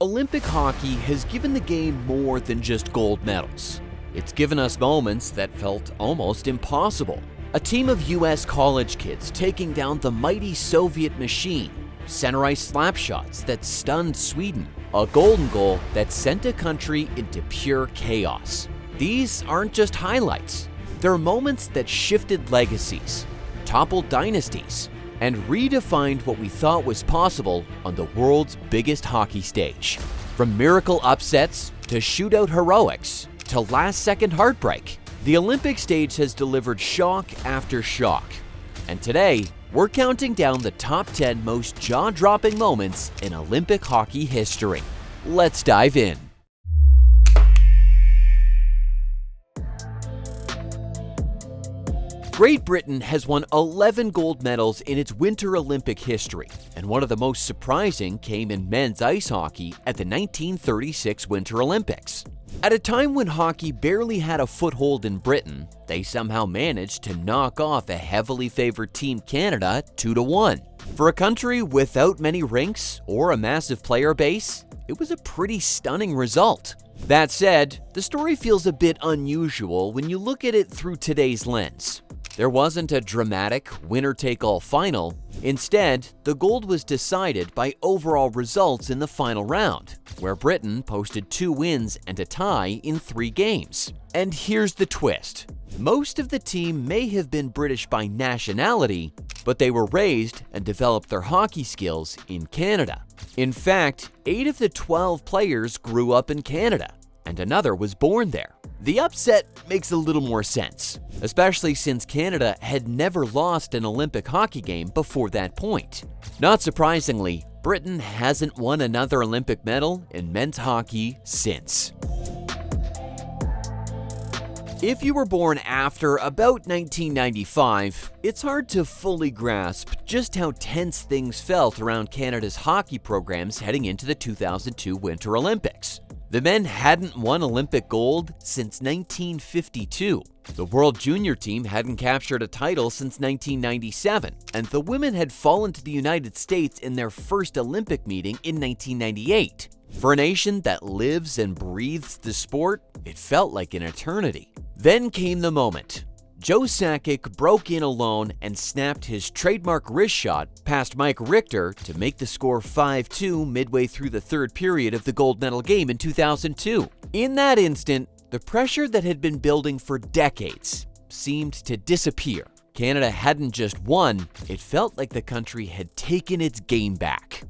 Olympic hockey has given the game more than just gold medals. It's given us moments that felt almost impossible. A team of US college kids taking down the mighty Soviet machine, center ice slap shots that stunned Sweden, a golden goal that sent a country into pure chaos. These aren't just highlights. They're moments that shifted legacies, toppled dynasties, and redefined what we thought was possible on the world's biggest hockey stage. From miracle upsets to shootout heroics to last-second heartbreak, the Olympic stage has delivered shock after shock. And today, we're counting down the top 10 most jaw-dropping moments in Olympic hockey history. Let's dive in. Great Britain has won 11 gold medals in its Winter Olympic history, and one of the most surprising came in men's ice hockey at the 1936 Winter Olympics. At a time when hockey barely had a foothold in Britain, they somehow managed to knock off a heavily favored Team Canada 2-1. For a country without many rinks or a massive player base, it was a pretty stunning result. That said, the story feels a bit unusual when you look at it through today's lens. There wasn't a dramatic winner-take-all final. Instead, the gold was decided by overall results in the final round, where Britain posted 2 wins and a tie in 3 games. And here's the twist. Most of the team may have been British by nationality, but they were raised and developed their hockey skills in Canada. In fact, 8 of the 12 players grew up in Canada, and another was born there. The upset makes a little more sense, especially since Canada had never lost an Olympic hockey game before that point. Not surprisingly, Britain hasn't won another Olympic medal in men's hockey since. If you were born after about 1995, it's hard to fully grasp just how tense things felt around Canada's hockey programs heading into the 2002 Winter Olympics. The men hadn't won Olympic gold since 1952. The World Junior team hadn't captured a title since 1997, and the women had fallen to the United States in their first Olympic meeting in 1998. For a nation that lives and breathes the sport, it felt like an eternity. Then came the moment. Joe Sakic broke in alone and snapped his trademark wrist shot past Mike Richter to make the score 5-2 midway through the third period of the gold medal game in 2002. In that instant, the pressure that had been building for decades seemed to disappear. Canada hadn't just won, it felt like the country had taken its game back.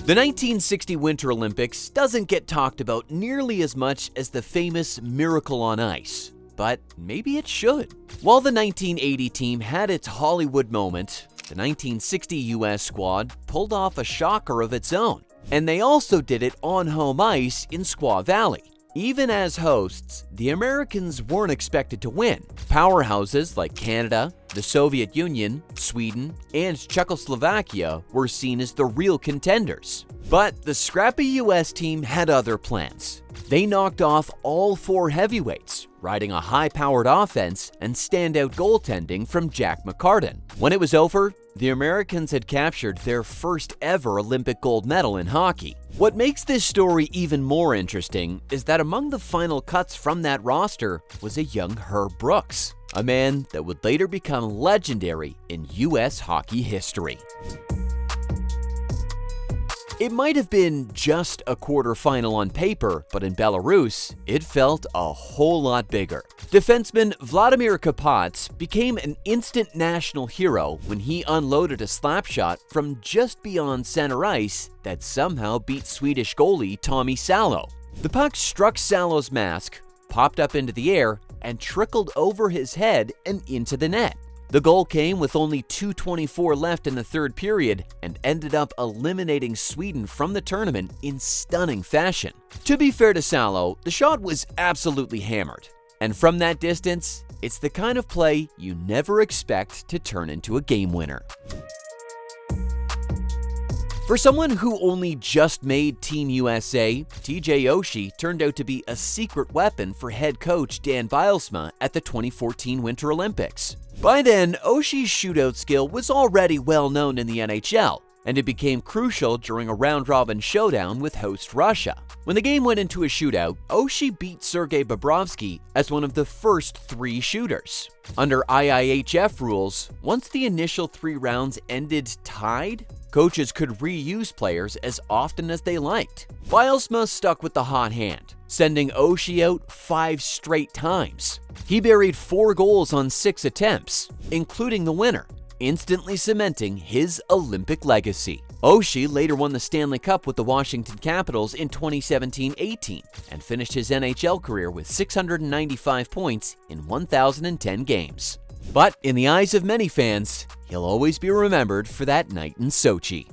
The 1960 Winter Olympics doesn't get talked about nearly as much as the famous Miracle on Ice, but maybe it should. While the 1980 team had its Hollywood moment, the 1960 US squad pulled off a shocker of its own, and they also did it on home ice in Squaw Valley. Even as hosts, the Americans weren't expected to win. Powerhouses like Canada, the Soviet Union, Sweden, and Czechoslovakia were seen as the real contenders. But the scrappy US team had other plans. They knocked off all 4 heavyweights, riding a high-powered offense and standout goaltending from Jack McCartan. When it was over, the Americans had captured their first ever Olympic gold medal in hockey. What makes this story even more interesting is that among the final cuts from that roster was a young Herb Brooks, a man that would later become legendary in US hockey history. It might have been just a quarterfinal on paper, but in Belarus, it felt a whole lot bigger. Defenseman Vladimir Kapats became an instant national hero when he unloaded a slap shot from just beyond center ice that somehow beat Swedish goalie Tommy Salo. The puck struck Salo's mask, popped up into the air, and trickled over his head and into the net. The goal came with only 2:24 left in the third period and ended up eliminating Sweden from the tournament in stunning fashion. To be fair to Salo, the shot was absolutely hammered. And from that distance, it's the kind of play you never expect to turn into a game winner. For someone who only just made Team USA, TJ Oshie turned out to be a secret weapon for head coach Dan Bylsma at the 2014 Winter Olympics. By then, Oshie's shootout skill was already well known in the NHL. and it became crucial during a round-robin showdown with host Russia. When the game went into a shootout, Oshie beat Sergei Bobrovsky as one of the first 3 shooters. Under IIHF rules, once the initial 3 rounds ended tied, coaches could reuse players as often as they liked. Bylsma stuck with the hot hand, sending Oshie out 5 straight times. He buried 4 goals on 6 attempts, including the winner, instantly cementing his Olympic legacy. Oshie later won the Stanley Cup with the Washington Capitals in 2017-18 and finished his NHL career with 695 points in 1,010 games. But in the eyes of many fans, he'll always be remembered for that night in Sochi.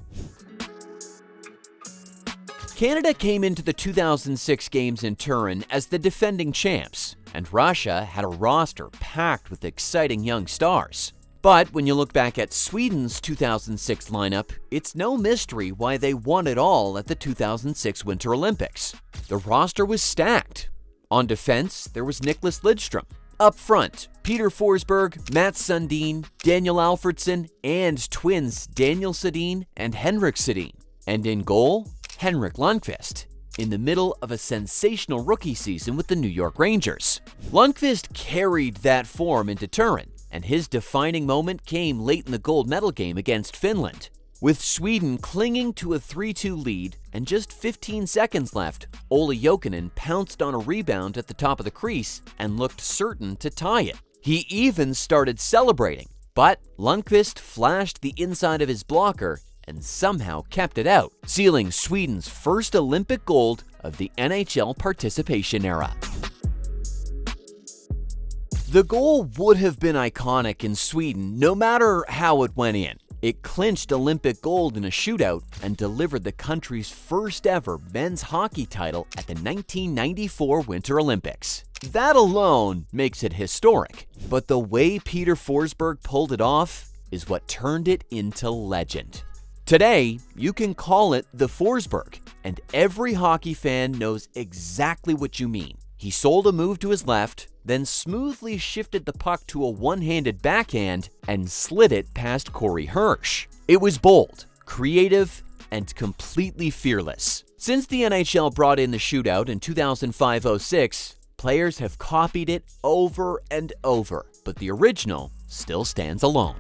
Canada came into the 2006 games in Turin as the defending champs, and Russia had a roster packed with exciting young stars. But when you look back at Sweden's 2006 lineup, it's no mystery why they won it all at the 2006 Winter Olympics. The roster was stacked. On defense, there was Nicklas Lidström. Up front, Peter Forsberg, Mats Sundin, Daniel Alfredsson, and twins Daniel Sedin and Henrik Sedin. And in goal, Henrik Lundqvist, in the middle of a sensational rookie season with the New York Rangers. Lundqvist carried that form into Turin, and his defining moment came late in the gold medal game against Finland. With Sweden clinging to a 3-2 lead and just 15 seconds left, Olli Jokinen pounced on a rebound at the top of the crease and looked certain to tie it. He even started celebrating, but Lundqvist flashed the inside of his blocker and somehow kept it out, sealing Sweden's first Olympic gold of the NHL participation era. The goal would have been iconic in Sweden no matter how it went in. It clinched Olympic gold in a shootout and delivered the country's first ever men's hockey title at the 1994 Winter Olympics. That alone makes it historic, but the way Peter Forsberg pulled it off is what turned it into legend. Today, you can call it the Forsberg, and every hockey fan knows exactly what you mean. He sold a move to his left, then smoothly shifted the puck to a one-handed backhand and slid it past Corey Hirsch. It was bold, creative, and completely fearless. Since the NHL brought in the shootout in 2005-06, players have copied it over and over, but the original still stands alone.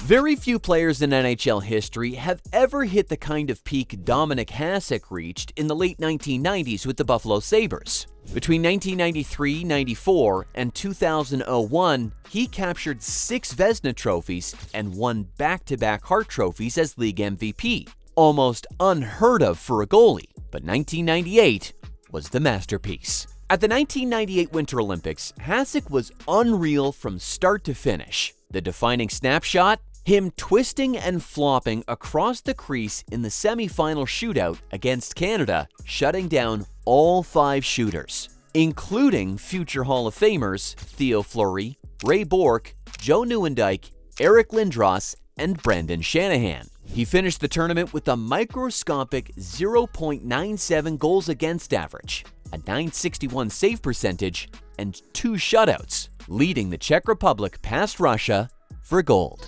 Very few players in NHL history have ever hit the kind of peak Dominik Hasek reached in the late 1990s with the Buffalo Sabres. Between 1993-94 and 2001, he captured 6 Vezina trophies and won back-to-back Hart trophies as league MVP. Almost unheard of for a goalie, but 1998 was the masterpiece. At the 1998 Winter Olympics, Hasek was unreal from start to finish. The defining snapshot? Him twisting and flopping across the crease in the semi-final shootout against Canada, shutting down all 5 shooters, including future Hall of Famers Theo Fleury, Ray Bourque, Joe Nieuwendyk, Eric Lindros, and Brendan Shanahan. He finished the tournament with a microscopic 0.97 goals against average, a .961 save percentage, and 2 shutouts, leading the Czech Republic past Russia for gold.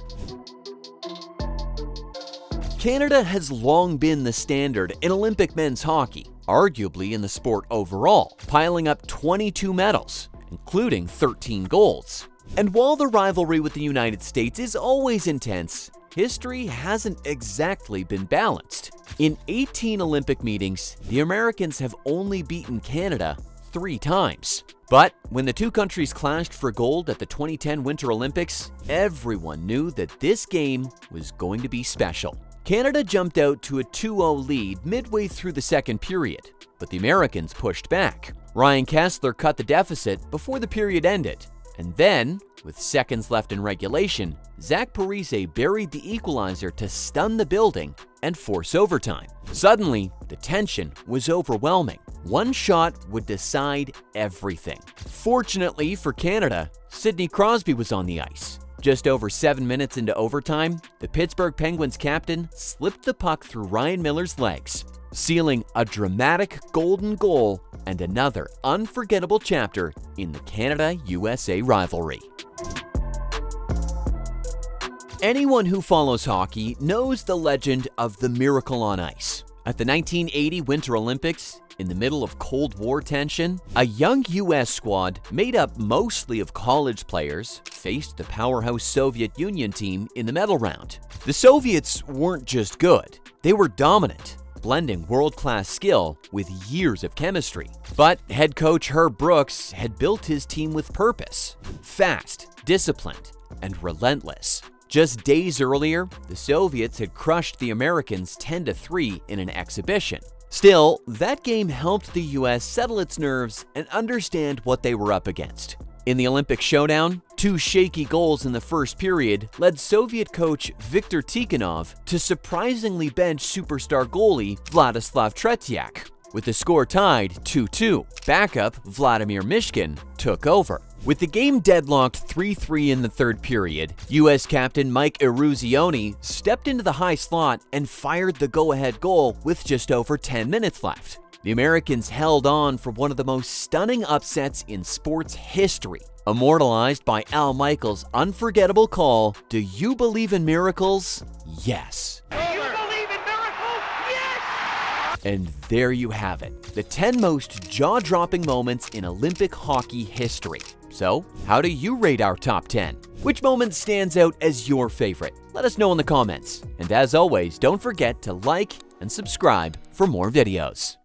Canada has long been the standard in Olympic men's hockey, arguably in the sport overall, piling up 22 medals, including 13 golds. And while the rivalry with the United States is always intense, history hasn't exactly been balanced. In 18 Olympic meetings, the Americans have only beaten Canada 3 times. But when the two countries clashed for gold at the 2010 Winter Olympics, everyone knew that this game was going to be special. Canada jumped out to a 2-0 lead midway through the second period, but the Americans pushed back. Ryan Kessler cut the deficit before the period ended, and then, with seconds left in regulation, Zach Parise buried the equalizer to stun the building and force overtime. Suddenly, the tension was overwhelming. One shot would decide everything. Fortunately for Canada, Sidney Crosby was on the ice. Just over 7 minutes into overtime, the Pittsburgh Penguins captain slipped the puck through Ryan Miller's legs, sealing a dramatic golden goal and another unforgettable chapter in the Canada-USA rivalry. Anyone who follows hockey knows the legend of the Miracle on Ice. At the 1980 Winter Olympics, in the middle of Cold War tension, a young U.S. squad made up mostly of college players faced the powerhouse Soviet Union team in the medal round. The Soviets weren't just good, they were dominant, blending world-class skill with years of chemistry. But head coach Herb Brooks had built his team with purpose: fast, disciplined, and relentless. Just days earlier, the Soviets had crushed the Americans 10-3 in an exhibition. Still, that game helped the US settle its nerves and understand what they were up against. In the Olympic showdown, 2 shaky goals in the first period led Soviet coach Viktor Tikhonov to surprisingly bench superstar goalie Vladislav Tretiak. With the score tied 2-2, backup Vladimir Mishkin took over. With the game deadlocked 3-3 in the third period, U.S. captain Mike Eruzione stepped into the high slot and fired the go-ahead goal with just over 10 minutes left. The Americans held on for one of the most stunning upsets in sports history, immortalized by Al Michaels' unforgettable call, "Do you believe in miracles? Yes." And there you have it, the 10 most jaw-dropping moments in Olympic hockey history. So, how do you rate our top 10? Which moment stands out as your favorite? Let us know in the comments. And as always, don't forget to like and subscribe for more videos.